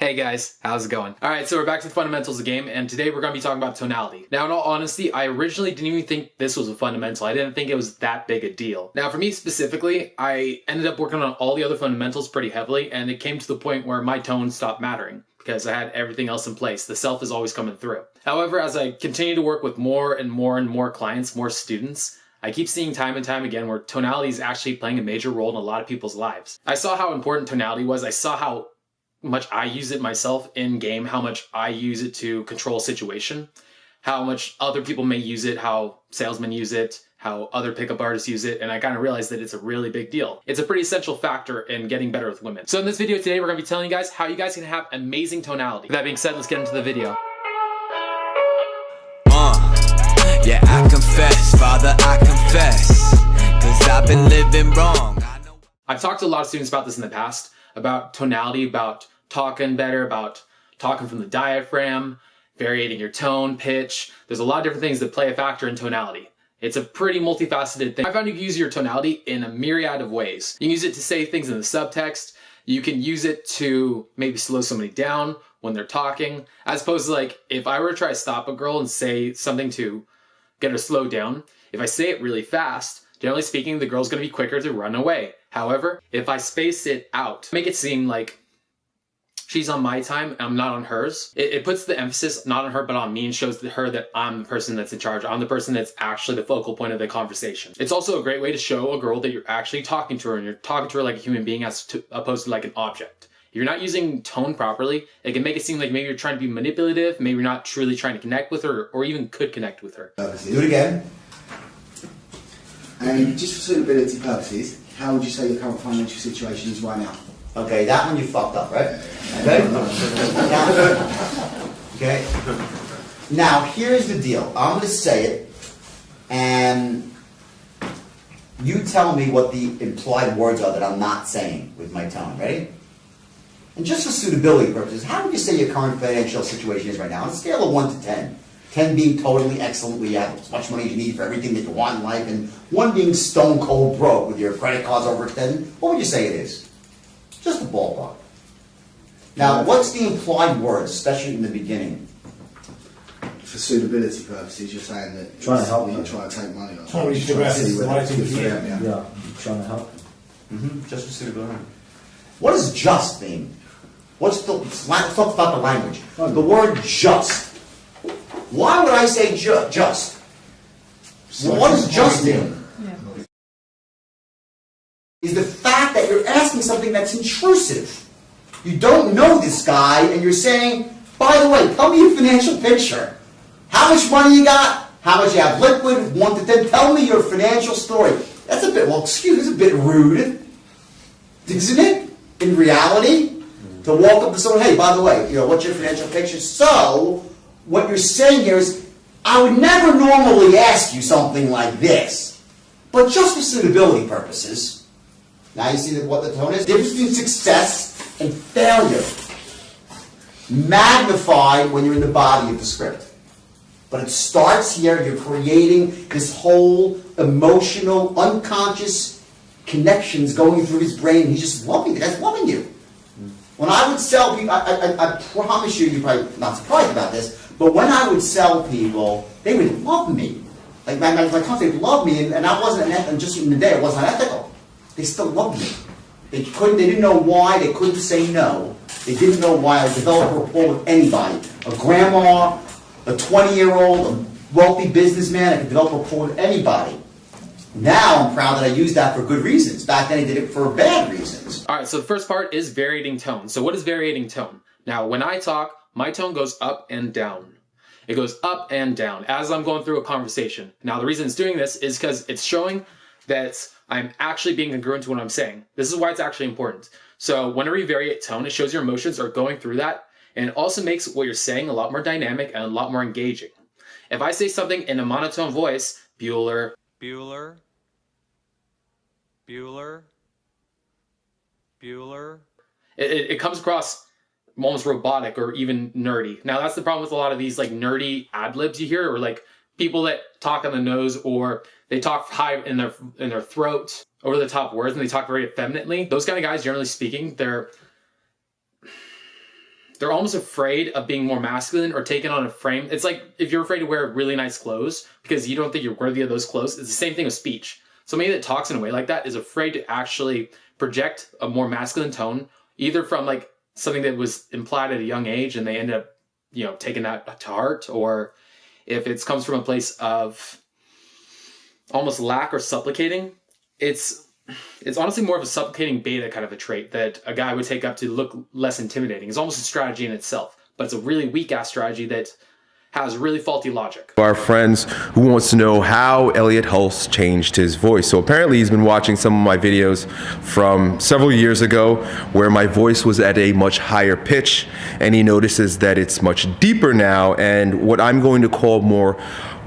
Hey guys, how's it going? Alright, so we're back to the fundamentals of the game, and today we're going to be talking about tonality. Now, in all honesty, I originally didn't even think this was a fundamental. I didn't think it was that big a deal. Now, for me specifically, I ended up working on all the other fundamentals pretty heavily, and it came to the point where my tone stopped mattering because I had everything else in place. The self is always coming through. However, as I continue to work with more and more clients, more students, I keep seeing time and time again where tonality is actually playing a major role in a lot of people's lives. I saw how important tonality was. I saw how much I use it myself in game, how much I use it to control a situation, how much other people may use it, how salesmen use it, how other pickup artists use it, and I kind of realized that it's a really big deal. It's a pretty essential factor in getting better with women. So in this video today, we're going to be telling you guys how you guys can have amazing tonality. With that being said, let's get into the video. Yeah, I confess, Father, I confess, 'cause I've been living wrong. I've talked to a lot of students about this in the past, about tonality, about talking better, about talking from the diaphragm, varying your tone, pitch. There's a lot of different things that play a factor in tonality. It's a pretty multifaceted thing. I found you can use your tonality in a myriad of ways. You can use it to say things in the subtext. You can use it to maybe slow somebody down when they're talking, as opposed to like, if I were to try to stop a girl and say something to get her slowed down, if I say it really fast, generally speaking, the girl's gonna be quicker to run away. However, if I space it out, make it seem like she's on my time and I'm not on hers, it puts the emphasis not on her but on me and shows her that I'm the person that's in charge. I'm the person that's actually the focal point of the conversation. It's also a great way to show a girl that you're actually talking to her and you're talking to her like a human being as opposed to like an object. If you're not using tone properly, it can make it seem like maybe you're trying to be manipulative, maybe you're not truly trying to connect with her or even could connect with her. Do it again. And just for suitability purposes, how would you say your current financial situation is right now? Okay, that one you fucked up, right? Okay? Okay? Now, here's the deal. I'm going to say it, and you tell me what the implied words are that I'm not saying with my tone. Ready? And just for suitability purposes, how would you say your current financial situation is right now? On a scale of 1 to 10. 10 being totally excellent, where you have as much money as you need for everything that you want in life, and 1 being stone cold broke with your credit cards overextended. What would you say it is? Just a ballpark. Now, what's the implied words, especially in the beginning? For suitability purposes, you're saying that trying to help you're them. trying to take money off. Trying to Trying to see whether it's good for them, Yeah, trying to help. Just for suitability. What does just mean? Let's talk about the language. The word just. Why would I say just? Well, what does just mean? Is the fact that you're asking something that's intrusive. You don't know this guy, and you're saying, by the way, tell me your financial picture. How much money you got? How much you have liquid? 1 to 10. Tell me your financial story. That's a bit, well, excuse me, it's a bit rude, isn't it? In reality, to walk up to someone, hey, by the way, what's your financial picture? So, what you're saying here is, I would never normally ask you something like this, but just for suitability purposes. Now you see what the tone is? The difference between success and failure. Magnified when you're in the body of the script. But it starts here, you're creating this whole emotional, unconscious connections going through his brain. He's just loving it. The guy's loving you. When I would sell people, I promise you're probably not surprised about this, but when I would sell people, they would love me. Like my clients, they would love me, and I wasn't, and just in the day, it wasn't ethical. They still loved me. They didn't know why, they couldn't say no. They didn't know why. I developed a rapport with anybody. A grandma, a 20-year-old, a wealthy businessman, I could develop a rapport with anybody. Now I'm proud that I used that for good reasons. Back then I did it for bad reasons. All right, so the first part is varying tone. So what is varying tone? Now, when I talk, my tone goes up and down. It goes up and down as I'm going through a conversation. Now, the reason it's doing this is because it's showing that I'm actually being congruent to what I'm saying. This is why it's actually important. So whenever you vary tone, it shows your emotions are going through that, and it also makes what you're saying a lot more dynamic and a lot more engaging. If I say something in a monotone voice, Bueller, Bueller, Bueller, Bueller. It comes across almost robotic or even nerdy. Now that's the problem with a lot of these like nerdy ad-libs you hear, or like people that talk on the nose, or they talk high in their throat, over the top words, and they talk very effeminately. Those kind of guys, generally speaking, they're they're almost afraid of being more masculine or taking on a frame. It's like if you're afraid to wear really nice clothes because you don't think you're worthy of those clothes. It's the same thing with speech. Somebody that talks in a way like that is afraid to actually project a more masculine tone, either from like something that was implied at a young age and they end up, taking that to heart, or if it comes from a place of almost lack or supplicating. It's honestly more of a supplicating beta kind of a trait that a guy would take up to look less intimidating. It's almost a strategy in itself, but it's a really weak ass strategy that has really faulty logic. Our friends who wants to know how Elliot Hulse changed his voice. So apparently he's been watching some of my videos from several years ago where my voice was at a much higher pitch, and he notices that it's much deeper now and what I'm going to call more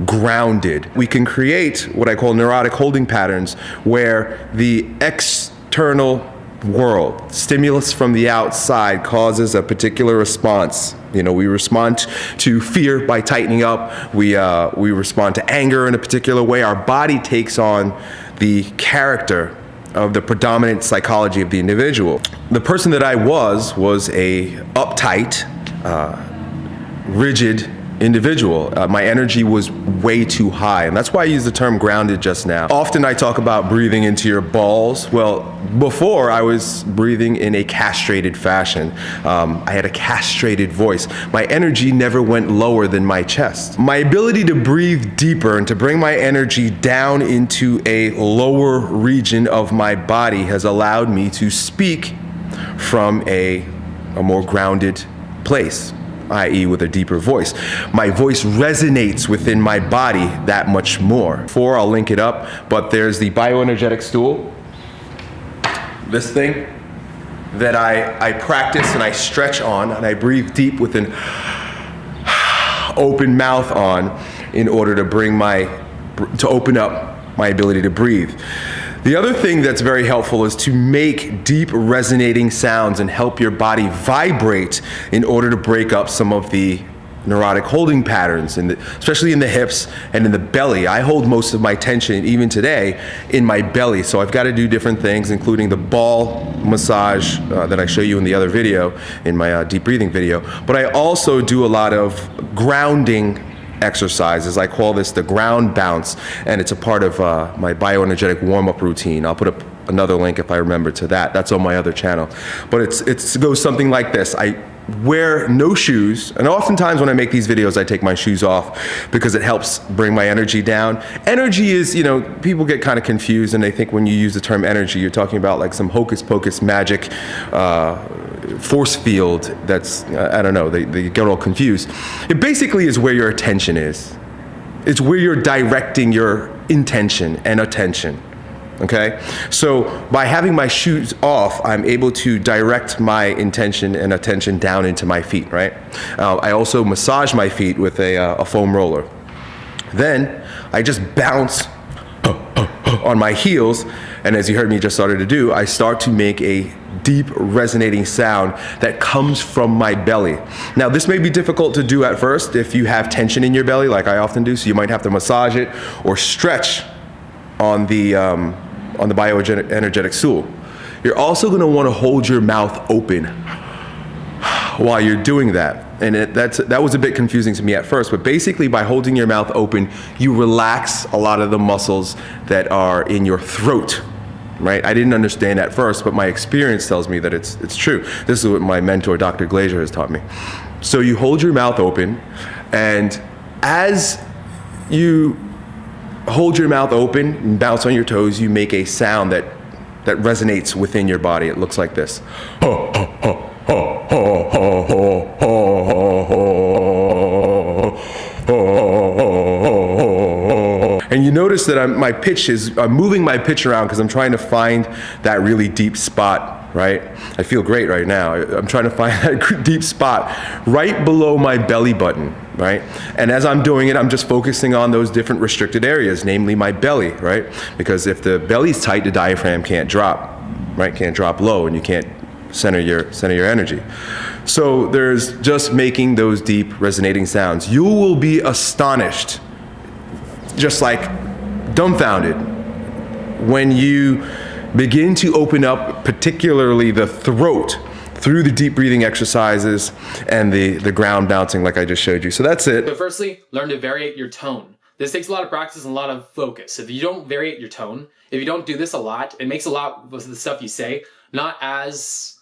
grounded. We can create what I call neurotic holding patterns where the external world, stimulus from the outside, causes a particular response. We respond to fear by tightening up. We respond to anger in a particular way. Our body takes on the character of the predominant psychology of the individual. The person that I was a uptight, rigid individual. My energy was way too high, and that's why I use the term grounded just now. Often I talk about breathing into your balls. Well, before I was breathing in a castrated fashion. I had a castrated voice. My energy never went lower than my chest. My ability to breathe deeper and to bring my energy down into a lower region of my body has allowed me to speak from a more grounded place, i.e. with a deeper voice. My voice resonates within my body that much more. I'll link it up, but there's the bioenergetic stool, this thing that I practice and I stretch on, and I breathe deep with an open mouth on in order to open up my ability to breathe. The other thing that's very helpful is to make deep resonating sounds and help your body vibrate in order to break up some of the neurotic holding patterns, especially in the hips and in the belly. I hold most of my tension, even today, in my belly. So I've got to do different things, including the ball massage that I show you in the other video, in my deep breathing video. But I also do a lot of grounding exercises. I call this the ground bounce, and it's a part of my bioenergetic warm-up routine. I'll put up another link if I remember to that. That's on my other channel. But it goes something like this. I wear no shoes, and oftentimes when I make these videos I take my shoes off because it helps bring my energy down. Energy is, people get kind of confused and they think when you use the term energy you're talking about like some hocus pocus magic force field that's, I don't know, they get all confused. It basically is where your attention is. It's where you're directing your intention and attention. Okay, so by having my shoes off, I'm able to direct my intention and attention down into my feet, right? I also massage my feet with a foam roller. Then I just bounce on my heels, and as you heard me just started to do, I start to make a deep resonating sound that comes from my belly. Now, this may be difficult to do at first if you have tension in your belly, like I often do, so you might have to massage it or stretch on the bioenergetic stool. You're also going to want to hold your mouth open while you're doing that. And that was a bit confusing to me at first, but basically by holding your mouth open, you relax a lot of the muscles that are in your throat, right? I didn't understand at first, but my experience tells me that it's true. This is what my mentor, Dr. Glazier, has taught me. So you hold your mouth open, and as you hold your mouth open and bounce on your toes, you make a sound that resonates within your body. It looks like this. And you notice that I'm moving my pitch around because I'm trying to find that really deep spot, right? I feel great right now. I'm trying to find that deep spot right below my belly button, right? And as I'm doing it, I'm just focusing on those different restricted areas, namely my belly, right? Because if the belly's tight, the diaphragm can't drop, right? Can't drop low, and you can't center your energy. So there's just making those deep resonating sounds. You will be astonished, just like dumbfounded, when you begin to open up particularly the throat through the deep breathing exercises and the ground bouncing like I just showed you. So that's it. But firstly, learn to variate your tone. This takes a lot of practice and a lot of focus. If you don't variate your tone, if you don't do this a lot, it makes a lot of the stuff you say not as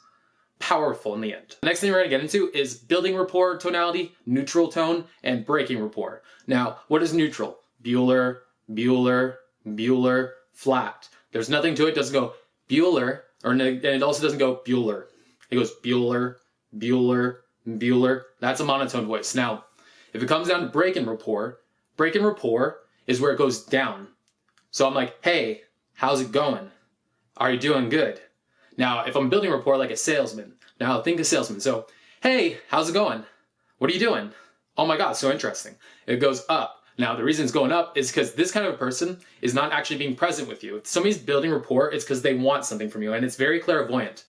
powerful in the end. The next thing we're gonna get into is building rapport tonality, neutral tone, and breaking rapport. Now, what is neutral? Bueller, Bueller, Bueller, flat. There's nothing to it. It doesn't go Bueller, and it also doesn't go Bueller. It goes Bueller, Bueller, Bueller. That's a monotone voice. Now, if it comes down to breaking rapport is where it goes down. So I'm like, hey, how's it going? Are you doing good? Now, if I'm building rapport like a salesman, now think of salesman. So, hey, how's it going? What are you doing? Oh my God, so interesting. It goes up. Now, the reason it's going up is because this kind of a person is not actually being present with you. If somebody's building rapport, it's because they want something from you, and it's very clairvoyant.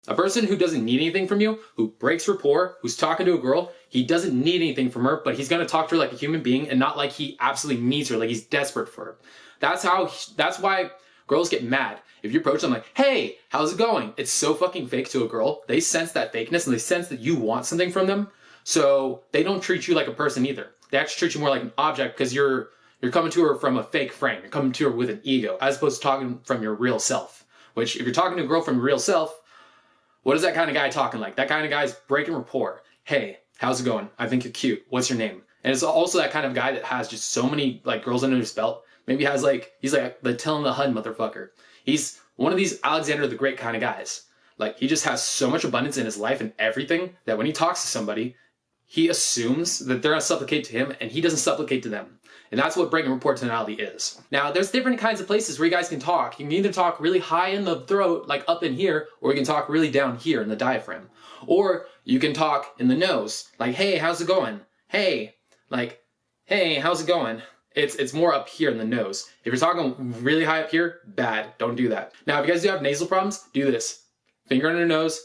A person who doesn't need anything from you, who breaks rapport, who's talking to a girl, he doesn't need anything from her, but he's gonna talk to her like a human being and not like he absolutely needs her, like he's desperate for her. That's why girls get mad. If you approach them like, hey, how's it going? It's so fucking fake to a girl. They sense that fakeness and they sense that you want something from them. So they don't treat you like a person either. They actually treat you more like an object because you're coming to her from a fake frame. You're coming to her with an ego as opposed to talking from your real self. Which if you're talking to a girl from your real self, what is that kind of guy talking like? That kind of guy's breaking rapport. Hey, how's it going? I think you're cute. What's your name? And it's also that kind of guy that has just so many like girls under his belt. Maybe he's like the Till in the Hun motherfucker. He's one of these Alexander the Great kind of guys. Like he just has so much abundance in his life and everything that when he talks to somebody, he assumes that they're gonna supplicate to him and he doesn't supplicate to them. And that's what breaking rapport tonality is. Now, there's different kinds of places where you guys can talk. You can either talk really high in the throat, like up in here, or you can talk really down here in the diaphragm. Or you can talk in the nose, like, hey, how's it going? Hey, like, hey, how's it going? It's more up here in the nose. If you're talking really high up here, bad, don't do that. Now, if you guys do have nasal problems, do this. Finger on your nose,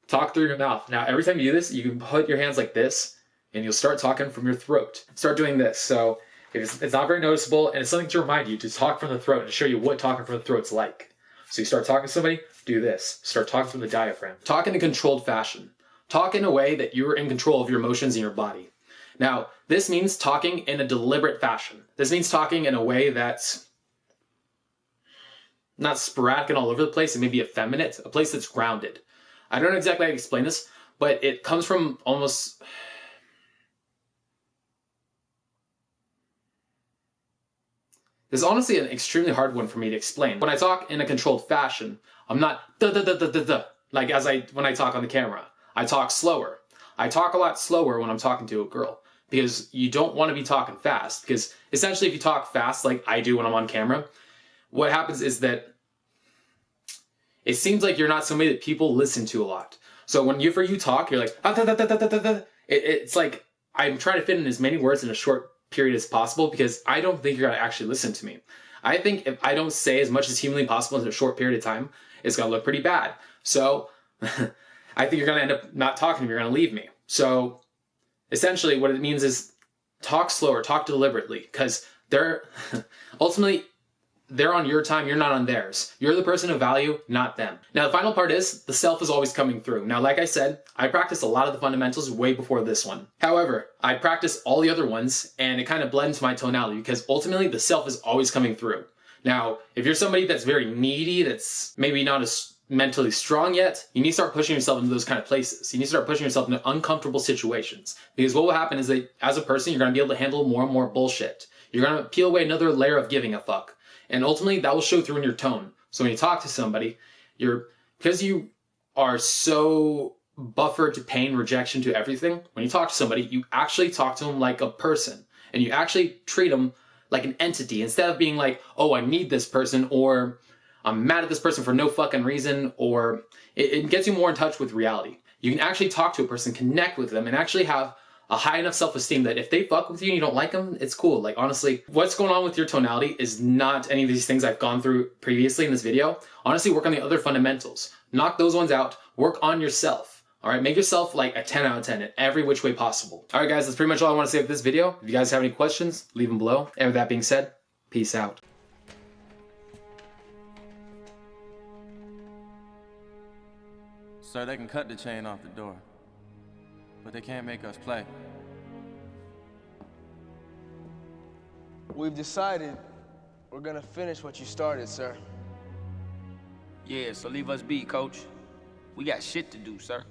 talk through your mouth. Now, every time you do this, you can put your hands like this, and you'll start talking from your throat. Start doing this, so it's not very noticeable, and it's something to remind you to talk from the throat and show you what talking from the throat's like. So you start talking to somebody, do this. Start talking from the diaphragm. Talk in a controlled fashion. Talk in a way that you're in control of your emotions in your body. Now, this means talking in a deliberate fashion. This means talking in a way that's not sporadic and all over the place. It may be effeminate, a place that's grounded. I don't know exactly how to explain this, but it comes from almost... This is honestly an extremely hard one for me to explain. When I talk in a controlled fashion, I'm not like when I talk on the camera. I talk slower. I talk a lot slower when I'm talking to a girl because you don't want to be talking fast, because essentially if you talk fast like I do when I'm on camera, what happens is that it seems like you're not somebody that people listen to a lot. So when you talk, you're like, it's like I'm trying to fit in as many words in a short period as possible because I don't think you're going to actually listen to me. I think if I don't say as much as humanly possible in a short period of time, it's going to look pretty bad. So I think you're going to end up not talking to me. You're going to leave me. So essentially what it means is talk slower, talk deliberately, because ultimately they're on your time, you're not on theirs. You're the person of value, not them. Now the final part is the self is always coming through. Now like I said, I practiced a lot of the fundamentals way before this one. However, I practiced all the other ones and it kind of blends my tonality because ultimately the self is always coming through. Now, if you're somebody that's very needy, that's maybe not as mentally strong yet, you need to start pushing yourself into those kind of places. You need to start pushing yourself into uncomfortable situations because what will happen is that as a person, you're going to be able to handle more and more bullshit. You're going to peel away another layer of giving a fuck. And ultimately, that will show through in your tone. So when you talk to somebody, because you are so buffered to pain, rejection, to everything, when you talk to somebody, you actually talk to them like a person. And you actually treat them like an entity instead of being like, oh, I need this person, or I'm mad at this person for no fucking reason, or it gets you more in touch with reality. You can actually talk to a person, connect with them, and actually have a high enough self-esteem that if they fuck with you and you don't like them, it's cool. Like, honestly, what's going on with your tonality is not any of these things I've gone through previously in this video. Honestly, work on the other fundamentals. Knock those ones out. Work on yourself. All right, make yourself like a 10 out of 10 in every which way possible. All right, guys, that's pretty much all I want to say of this video. If you guys have any questions, leave them below. And with that being said, peace out. Sir, they can cut the chain off the door, but they can't make us play. We've decided we're gonna finish what you started, sir. Yeah, so leave us be, coach. We got shit to do, sir.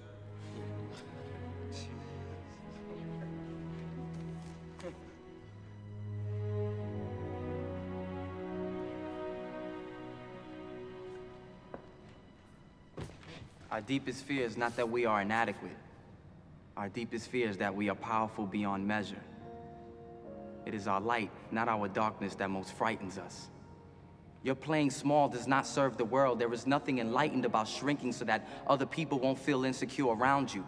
Our deepest fear is not that we are inadequate. Our deepest fear is that we are powerful beyond measure. It is our light, not our darkness, that most frightens us. Your playing small does not serve the world. There is nothing enlightened about shrinking so that other people won't feel insecure around you.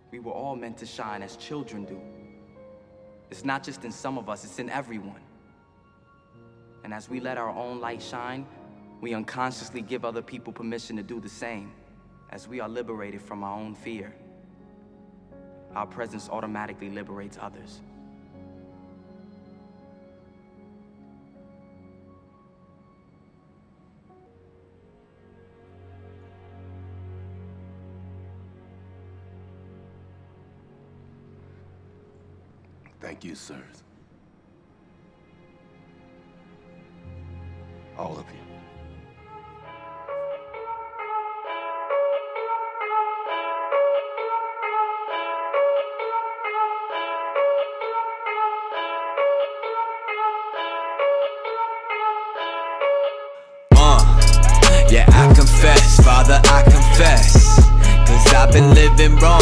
We were all meant to shine as children do. It's not just in some of us, it's in everyone. And as we let our own light shine, we unconsciously give other people permission to do the same. As we are liberated from our own fear, our presence automatically liberates others. Thank you, sirs. All of you. Yeah, I confess, Father, I confess, 'cause I've been living wrong.